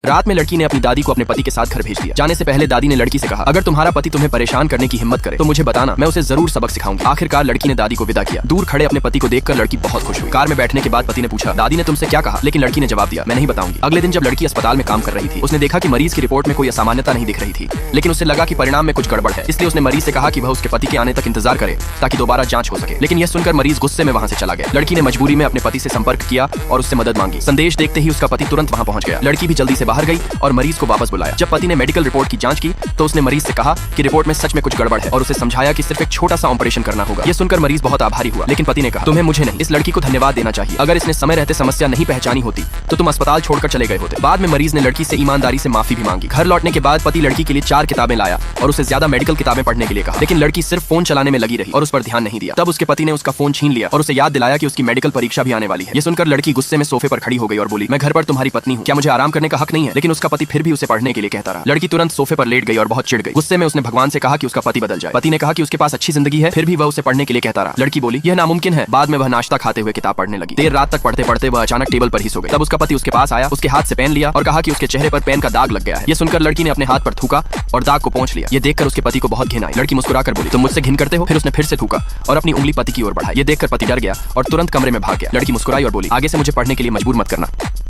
रात में लड़की ने अपनी दादी को अपने पति के साथ घर भेज दिया। जाने से पहले दादी ने लड़की से कहा, अगर तुम्हारा पति तुम्हें परेशान करने की हिम्मत करे तो मुझे बताना, मैं उसे जरूर सबक सिखाऊंगी। आखिरकार लड़की ने दादी को विदा किया। दूर खड़े अपने पति को देखकर लड़की बहुत खुश हुई। कार में बैठने के बाद पति ने पूछा, दादी ने तुमसे क्या कहा? लेकिन लड़की ने जवाब दिया, मैं नहीं बताऊंगी। अगले दिन जब लड़की अस्पताल में काम कर रही थी, उसने देखा कि मरीज की रिपोर्ट में कोई असामान्यता नहीं दिख रही थी, लेकिन उसे लगा कि परिणाम में कुछ गड़बड़ है। इसलिए उसने मरीज से कहा कि वह उसके पति के आने तक इंतजार करे ताकि दोबारा जांच हो सके। लेकिन यह सुनकर मरीज गुस्से में वहां से चला गया। लड़की ने मजबूरी में अपने पति से संपर्क किया और उससे मदद मांगी। संदेश देखते ही उसका पति तुरंत वहां पहुंच गया। लड़की भी जल्दी से बाहर गई और मरीज को वापस बुलाया। जब पति ने मेडिकल रिपोर्ट की जांच की तो उसने मरीज से कहा कि रिपोर्ट में सच में कुछ गड़बड़ है और उसे समझाया कि सिर्फ एक छोटा सा ऑपरेशन करना होगा। ये सुनकर मरीज बहुत आभारी हुआ, लेकिन पति ने कहा, तुम्हें मुझे नहीं, इस लड़की को धन्यवाद देना चाहिए। अगर इसने समय रहते समस्या नहीं पहचानी होती तो तुम अस्पताल छोड़कर चले गए होते। बाद में मरीज ने लड़की से ईमानदारी से माफी भी मांगी। घर लौटने के बाद पति लड़की के लिए 4 किताबें लाया और उसे ज्यादा मेडिकल किताबें पढ़ने के लिए कहा, लेकिन लड़की सिर्फ फोन चलाने में लगी रही और उस पर ध्यान नहीं दिया। तब उसके पति ने उसका फोन छीन लिया और उसे याद दिलाया कि उसकी मेडिकल परीक्षा भी आने वाली है। ये सुनकर लड़की गुस्से में सोफे पर खड़ी हो गई और बोली, मैं घर पर तुम्हारी पत्नी हूँ, क्या मुझे आराम करने का हक नहीं है? लेकिन उसका पति फिर भी उसे पढ़ने के लिए कहता रहा। लड़की तुरंत सोफे पर लेट गई और बहुत चिढ़ गई। गुस्से में उसने भगवान से कहा कि उसका पति बदल जाए। पति ने कहा कि उसके पास अच्छी जिंदगी है, फिर भी वह उसे पढ़ने के लिए कहता रहा। लड़की बोली, यह नामुमकिन है। बाद में वह नाश्ता खाते हुए किताब पढ़ने लगी। देर रात तक पढ़ते पढ़ते वह अचानक टेबल पर ही सो गई। तब उसका पति उसके पास आया, उसके हाथ से पेन लिया और कहा कि उसके चेहरे पर पेन का दाग लग गया है। ये सुनकर लड़की ने अपने हाथ पर थूका और दाग को पोंछ लिया। ये देखकर उसके पति को बहुत घिन आई। लड़की मुस्कुराकर बोली, तुम मुझसे घिन करते हो? फिर उसने फिर से थूका और अपनी उंगली पति की ओर बढ़ाई। ये देखकर पति डर गया और तुरंत कमरे में भाग गया। लड़की मुस्कुराई और बोली, आगे से मुझे पढ़ने के लिए मजबूर मत करना।